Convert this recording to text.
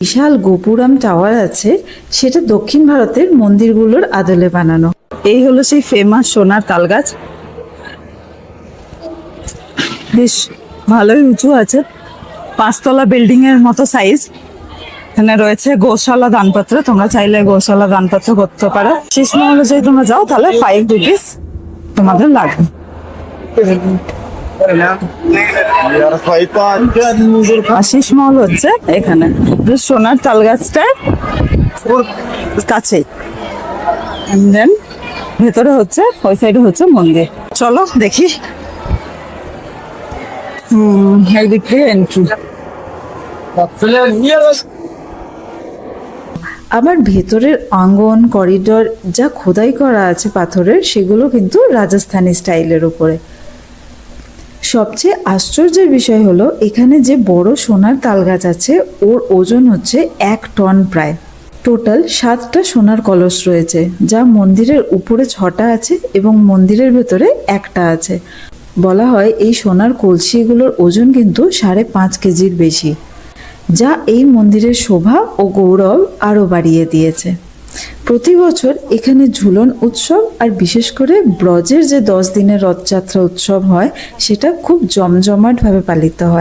বিশাল gopuram tower আছে, সেটা দক্ষিণ ভারতের মন্দিরগুলোর আদলে বানানো। এই হলো সেই ফেমাস সোনার তালগাছ, বেশ ভালোই উঁচু আছে, 5 তলা বিল্ডিং এর মতো সাইজ। এখানে রয়েছে গোশালা দানপত্র, তোমরা চাইলে গোশালা দানপত্র করতে পারো। শেষ মহলে যদি তোমরা যাও তাহলে 5 রুপিস তোমাদের লাগবে। আশিস মহল হচ্ছে এখানে সোনার তালগাছটার কাছে, দেন ভেতরে হচ্ছে ওই সাইডে হচ্ছে মন্দির। চলো দেখি। একদিক থেকে এন্ট্রি। আবার ভেতরের আঙ্গন করিডোর যা খোদাই করা আছে পাথরের, সেগুলো কিন্তু রাজস্থানী স্টাইলের উপরে। সবচেয়ে আশ্চর্যের বিষয় হলো এখানে যে বড় সোনার তালগাছ আছে, ওর ওজন হচ্ছে 1 টন প্রায়। টোটাল 7টা সোনার কলস রয়েছে, যা মন্দিরের উপরে 6টা আছে এবং মন্দিরের ভেতরে 1টা আছে। বলা হয় এই সোনার কলসিগুলোর ওজন কিন্তু 5.5 কেজির বেশি, যা এই মন্দিরের শোভা ও গৌরব আরও বাড়িয়ে দিয়েছে। প্রতি বছর এখানে ঝুলন উৎসব আর বিশেষ করে ব্রজের যে 10 দিনের রথযাত্রা উৎসব হয়, সেটা খুব জমজমাটভাবে পালিত হয়।